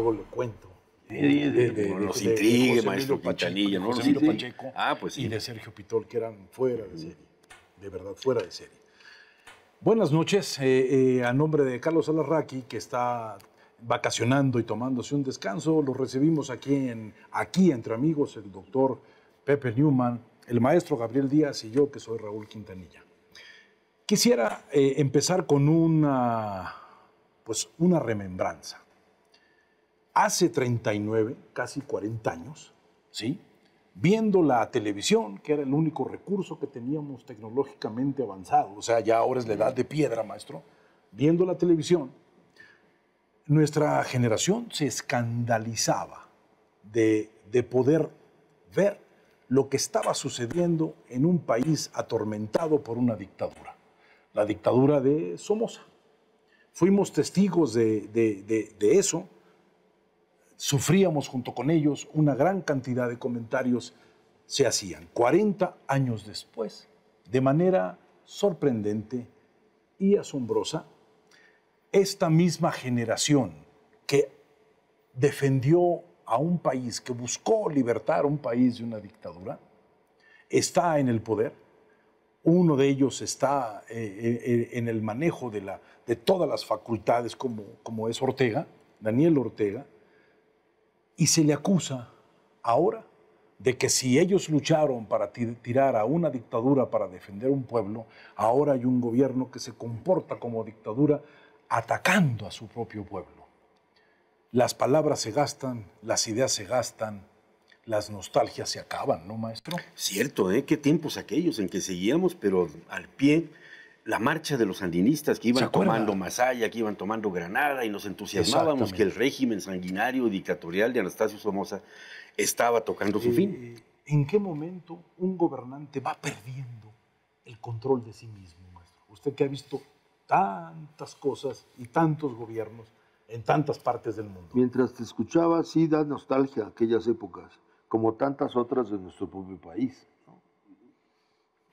luego lo cuento. Nos intrigue, José maestro Emilio Pacheco, Quintanilla, ¿no? José Emilio Sí. Pacheco Pues sí. y de Sergio Pitol, que eran fuera de serie, de verdad, fuera de serie. Buenas noches, a nombre de Carlos Alarraqui, que está vacacionando y tomándose un descanso, lo recibimos aquí entre amigos, el doctor Pepe Newman, el maestro Gabriel Díaz y yo, que soy Raúl Quintanilla. Quisiera empezar con una remembranza. Hace 39, casi 40 años, ¿sí?, viendo la televisión, que era el único recurso que teníamos tecnológicamente avanzado, o sea, ya ahora es la edad de piedra, maestro, viendo la televisión, nuestra generación se escandalizaba de poder ver lo que estaba sucediendo en un país atormentado por una dictadura, la dictadura de Somoza. Fuimos testigos de eso. Sufríamos junto con ellos, una gran cantidad de comentarios se hacían. 40 años después, de manera sorprendente y asombrosa, esta misma generación que defendió a un país, que buscó libertar a un país de una dictadura, está en el poder. Uno de ellos está en el manejo de todas las facultades, como es Ortega, Daniel Ortega, y se le acusa ahora de que si ellos lucharon para tirar a una dictadura para defender un pueblo, ahora hay un gobierno que se comporta como dictadura atacando a su propio pueblo. Las palabras se gastan, las ideas se gastan, las nostalgias se acaban, ¿no, maestro? Cierto, qué tiempos aquellos en que seguíamos, pero al pie, la marcha de los sandinistas que iban tomando Masaya, que iban tomando Granada, y nos entusiasmábamos que el régimen sanguinario y dictatorial de Anastasio Somoza estaba tocando su fin. ¿En qué momento un gobernante va perdiendo el control de sí mismo, maestro? Usted que ha visto tantas cosas y tantos gobiernos en tantas partes del mundo. Mientras te escuchaba, sí da nostalgia aquellas épocas, como tantas otras de nuestro propio país, ¿no?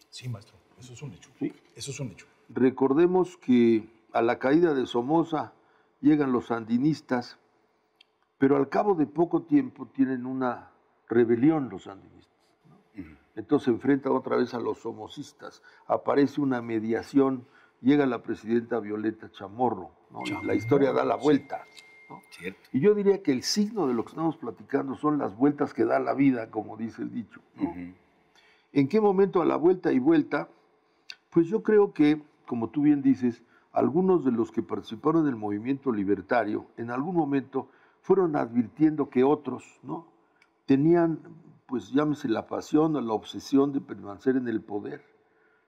Sí, maestro, eso es un hecho. Sí. Eso es un hecho. Recordemos que a la caída de Somoza llegan los sandinistas, pero al cabo de poco tiempo tienen una rebelión los sandinistas, ¿no? Entonces se enfrentan otra vez a los somocistas, aparece una mediación, llega la presidenta Violeta Chamorro, ¿no? Y la historia da la vuelta, ¿no? Y yo diría que el signo de lo que estamos platicando son las vueltas que da la vida, como dice el dicho, ¿no? ¿En qué momento a la vuelta y vuelta? Pues yo creo que, como tú bien dices, algunos de los que participaron del movimiento libertario en algún momento fueron advirtiendo que otros, ¿no?, tenían, pues llámese la pasión o la obsesión de permanecer en el poder.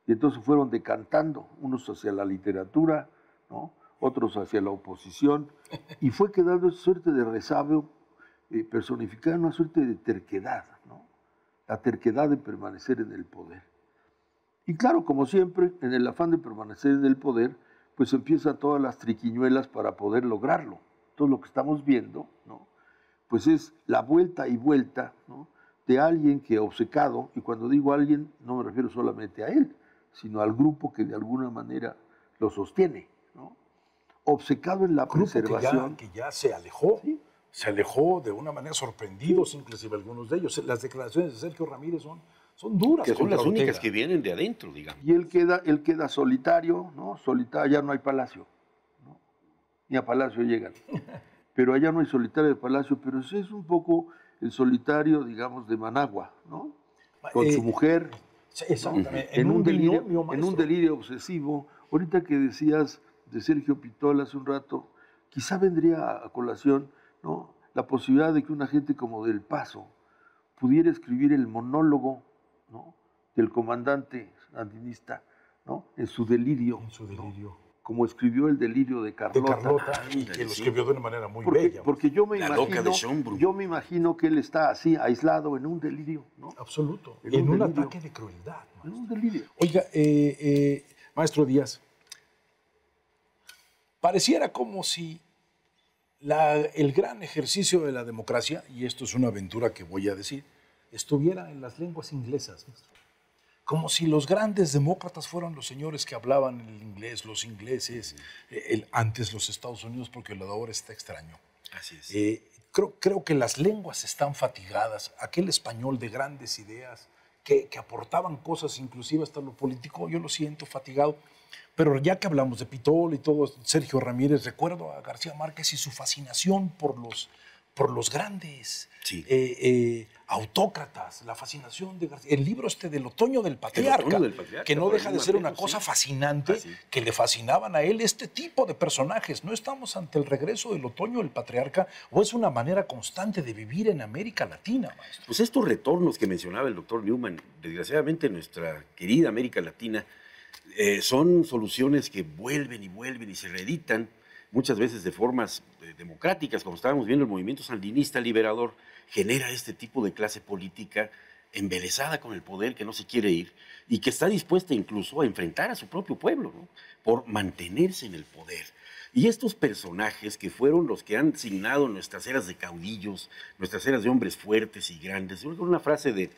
Y entonces fueron decantando, unos hacia la literatura, ¿no?, otros hacia la oposición, y fue quedando esa suerte de resabio personificada en una suerte de terquedad, ¿no?, la terquedad de permanecer en el poder. Y claro, como siempre, en el afán de permanecer en el poder, pues empiezan todas las triquiñuelas para poder lograrlo. Todo lo que estamos viendo, ¿no?, pues es la vuelta y vuelta, ¿no?, de alguien que obcecado, y cuando digo alguien no me refiero solamente a él, sino al grupo que de alguna manera lo sostiene, ¿no?, obcecado en la preservación. Que ya se alejó, ¿sí?, se alejó de una manera, sorprendidos inclusive algunos de ellos. Las declaraciones de Sergio Ramírez son duras. Que son las Ortega. únicas que vienen de adentro, digamos. Y él queda solitario, ¿no? Solitario, ya no hay palacio, ¿no?, ni a palacio llegan. Pero allá no hay solitario de palacio, pero ese es un poco el solitario, digamos, de Managua, ¿no? Con su mujer, exactamente, ¿no?, en un delirio obsesivo. Ahorita que decías de Sergio Pitol hace un rato, quizá vendría a colación, ¿no?, la posibilidad de que una gente como Del Paso pudiera escribir el monólogo, ¿no?, del comandante sandinista, ¿no?, en su delirio. En su delirio. ¿no?, como escribió el delirio de Carlota. Y que lo escribió de una manera muy porque, bella. Porque yo me imagino que él está así, aislado, en un delirio, ¿no? Absoluto. En un ataque de crueldad, maestro. En un delirio. Oiga, maestro Díaz, pareciera como si el gran ejercicio de la democracia, y esto es una aventura que voy a decir, estuviera en las lenguas inglesas, maestro. Como si los grandes demócratas fueran los señores que hablaban el inglés, los ingleses, antes los Estados Unidos, porque el ahora está extraño. Así es. Creo que las lenguas están fatigadas. Aquel español de grandes ideas que aportaban cosas, inclusive hasta lo político, yo lo siento fatigado. Pero ya que hablamos de Pitol y todo, Sergio Ramírez, recuerdo a García Márquez y su fascinación por los grandes autócratas, la fascinación de García. El libro del Otoño del Patriarca, que no deja de ser una cosa fascinante, que le fascinaban a él este tipo de personajes. ¿No estamos ante el regreso del Otoño del Patriarca o es una manera constante de vivir en América Latina, maestro? Pues estos retornos que mencionaba el doctor Newman, desgraciadamente en nuestra querida América Latina, son soluciones que vuelven y se reeditan, muchas veces de formas democráticas, como estábamos viendo. El movimiento sandinista liberador genera este tipo de clase política embelesada con el poder, que no se quiere ir y que está dispuesta incluso a enfrentar a su propio pueblo, ¿no?, por mantenerse en el poder. Y estos personajes que fueron los que han signado nuestras eras de caudillos, nuestras eras de hombres fuertes y grandes. Yo recuerdo una frase de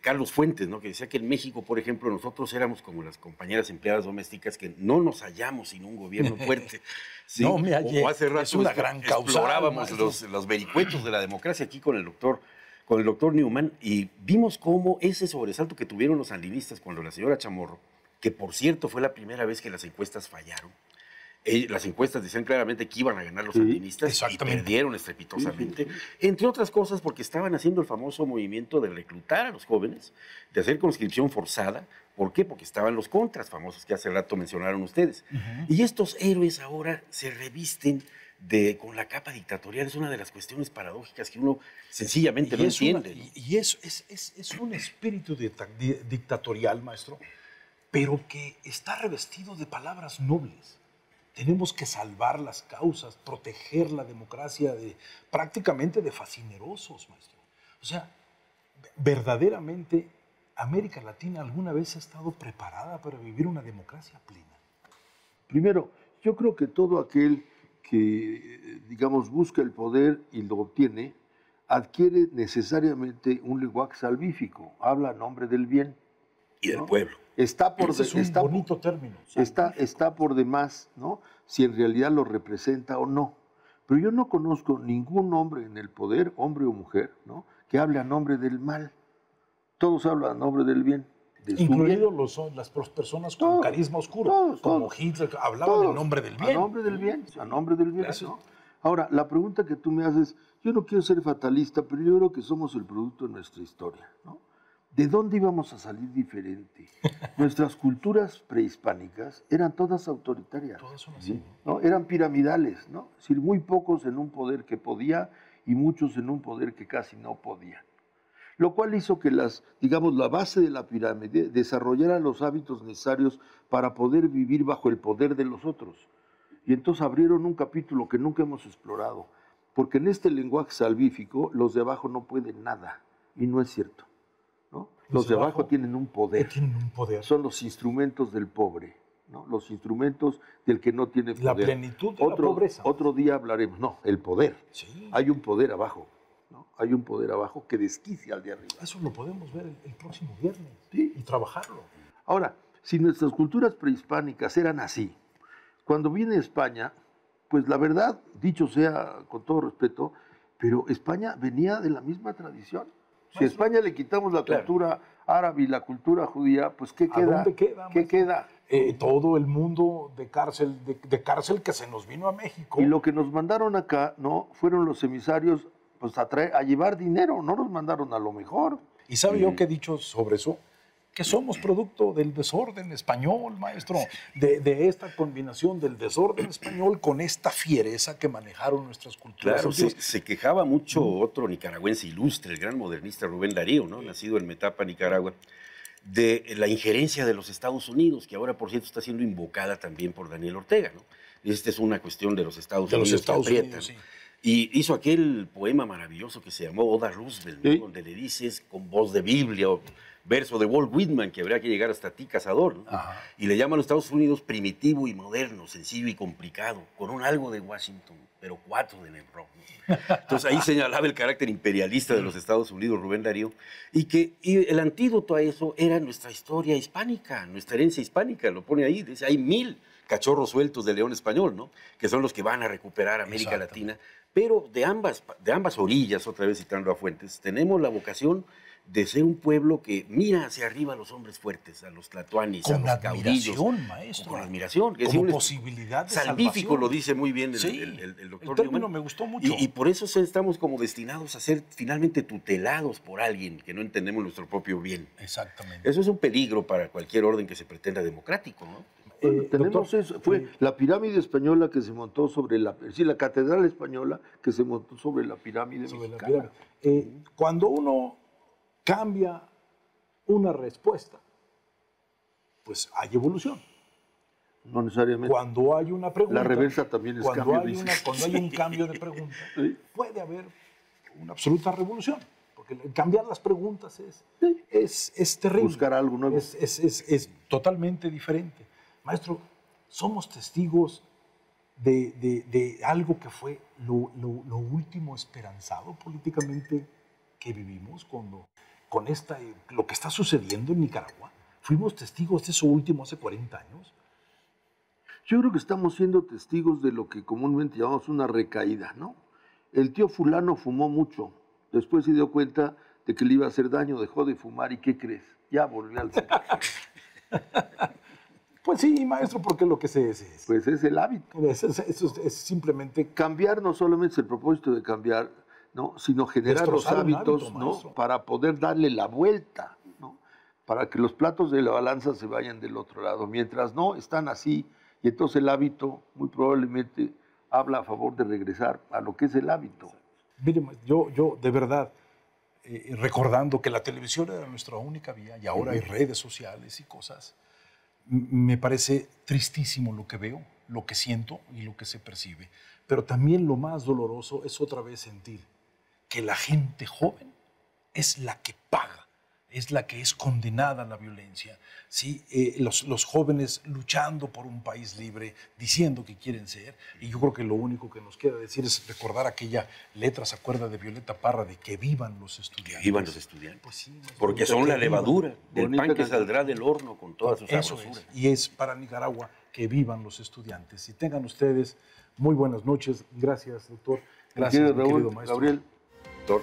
Carlos Fuentes, ¿no?, que decía que en México, por ejemplo, nosotros éramos como las compañeras empleadas domésticas, que no nos hallamos sin un gobierno fuerte. ¿Sí? No me hallé. O hace rato es una gran causa. Explorábamos los vericuetos de la democracia aquí con el doctor Newman, y vimos cómo ese sobresalto que tuvieron los sandinistas cuando la señora Chamorro, que por cierto fue la primera vez que las encuestas fallaron. Las encuestas decían claramente que iban a ganar los sandinistas y perdieron estrepitosamente, entre otras cosas porque estaban haciendo el famoso movimiento de reclutar a los jóvenes, de hacer conscripción forzada. ¿Por qué? Porque estaban los contras famosos que hace rato mencionaron ustedes. Y estos héroes ahora se revisten con la capa dictatorial. Es una de las cuestiones paradójicas que uno sencillamente no entiende. Y es un espíritu dictatorial, maestro, pero que está revestido de palabras nobles. Tenemos que salvar las causas, proteger la democracia prácticamente de fascinerosos, maestro. O sea, verdaderamente, ¿América Latina alguna vez ha estado preparada para vivir una democracia plena? Primero, yo creo que todo aquel que, digamos, busca el poder y lo obtiene, adquiere necesariamente un lenguaje salvífico, habla a nombre del bien. Y del pueblo. Está por Ese es un bonito término. Está por demás, ¿no?, si en realidad lo representa o no. Pero yo no conozco ningún hombre en el poder, hombre o mujer, ¿no?, que hable a nombre del mal. Todos hablan a nombre del bien. Incluidos las personas con carisma oscuro, como Hitler, hablaban en nombre del bien. A nombre del bien, a nombre del bien, ¿no? Ahora, la pregunta que tú me haces, yo no quiero ser fatalista, pero yo creo que somos el producto de nuestra historia, ¿no? ¿De dónde íbamos a salir diferente? Nuestras culturas prehispánicas eran todas autoritarias. Todas son así, ¿no? Eran piramidales, ¿no? Es decir, muy pocos en un poder que podía y muchos en un poder que casi no podía. Lo cual hizo que la base de la pirámide desarrollara los hábitos necesarios para poder vivir bajo el poder de los otros. Y entonces abrieron un capítulo que nunca hemos explorado, porque en este lenguaje salvífico los de abajo no pueden nada, y no es cierto, ¿no? Los de abajo tienen un poder. Tienen un poder. Son los instrumentos del pobre, ¿no? Los instrumentos del que no tiene poder. La plenitud de la pobreza. Otro día hablaremos. No, el poder. Sí. Hay un poder abajo, ¿no? Hay un poder abajo que desquicia al de arriba. Eso lo podemos ver el próximo viernes, sí, y trabajarlo. Ahora, si nuestras culturas prehispánicas eran así, cuando viene España, pues la verdad, dicho sea con todo respeto, pero España venía de la misma tradición. Si a España le quitamos la cultura árabe y la cultura judía, pues ¿qué queda? ¿A dónde queda? ¿Qué queda? Todo el mundo de cárcel que se nos vino a México. Y lo que nos mandaron acá, ¿no?, fueron los emisarios, pues a llevar dinero, no nos mandaron a lo mejor. ¿Y sabe yo qué he dicho sobre eso? Que somos producto del desorden español, maestro, de esta combinación del desorden español con esta fiereza que manejaron nuestras culturas. Claro, se quejaba mucho otro nicaragüense ilustre, el gran modernista Rubén Darío, ¿no?, nacido en Metapa, Nicaragua, de la injerencia de los Estados Unidos, que ahora, por cierto, está siendo invocada también por Daniel Ortega, ¿no? Esta es una cuestión de los Estados Unidos. Sí. Y hizo aquel poema maravilloso que se llamó Oda Roosevelt, ¿no?, donde le dices con voz de Biblia, verso de Walt Whitman, que habría que llegar hasta ti, cazador, ¿no? Y le llama a los Estados Unidos primitivo y moderno, sencillo y complicado, con un algo de Washington, pero 4 de Nebron, ¿no? Entonces ahí señalaba el carácter imperialista de los Estados Unidos, Rubén Darío, y el antídoto a eso era nuestra historia hispánica, nuestra herencia hispánica, lo pone ahí, dice, hay 1000 cachorros sueltos de león español, ¿no? Que son los que van a recuperar América Latina. Pero de ambas orillas, otra vez citando a Fuentes, tenemos la vocación de ser un pueblo que mira hacia arriba a los hombres fuertes, a los tlatoanis, a los caudillos. Con admiración, maestro. Con admiración. Que como posibilidad de salvífico, salvación. lo dice muy bien sí, el doctor el término Newman. me gustó mucho. Y por eso estamos como destinados a ser finalmente tutelados por alguien que no entendemos nuestro proprio bien. Exactamente. Eso es un peligro para cualquier orden que se pretenda democrático, ¿no? Tenemos eso, fue la pirámide española que se montó sobre la catedral española que se montó sobre la pirámide mexicana. Cuando uno cambia una respuesta, pues hay evolución. No necesariamente. Cuando hay una pregunta, la reversa también es cuando cambio. Cuando hay un cambio de pregunta, ¿Sí? puede haber una absoluta revolución. Porque cambiar las preguntas es terrible. Buscar algo nuevo. Es totalmente diferente. Maestro, somos testigos de algo que fue lo último esperanzado políticamente que vivimos con lo que está sucediendo en Nicaragua. Fuimos testigos de eso último hace 40 años. Yo creo que estamos siendo testigos de lo que comúnmente llamamos una recaída, ¿no? El tío fulano fumó mucho, después se dio cuenta de que le iba a hacer daño, dejó de fumar y ¿qué crees? Ya volvió al cigarro. Pues sí, maestro, porque lo que es. Pues es el hábito. Eso es simplemente... Cambiar no solamente es el propósito de cambiar, ¿no? Sino generar los hábitos, hábito, ¿no? Para poder darle la vuelta, ¿no? Para que los platos de la balanza se vayan del otro lado. Mientras no, están así. Y entonces el hábito muy probablemente habla a favor de regresar a lo que es el hábito. Mire, yo de verdad, recordando que la televisión era nuestra única vía y ahora hay redes sociales y cosas, me parece tristísimo lo que veo, lo que siento y lo que se percibe. Pero también lo más doloroso es otra vez sentir que la gente joven es la que paga, es la que es condenada a la violencia. ¿Sí? Los jóvenes luchando por un país libre, diciendo que quieren ser, y yo creo que lo único que nos queda decir es recordar aquella letra, ¿se acuerda de Violeta Parra? De que vivan los estudiantes. Que vivan los estudiantes. Pues sí, porque son la levadura del Bonita pan que canción. saldrá del horno con toda su Eso sabrosura. es, y es para Nicaragua que vivan los estudiantes. Y tengan ustedes muy buenas noches. Gracias, doctor. Gracias, mi Raúl, querido maestro. Gabriel. Doctor.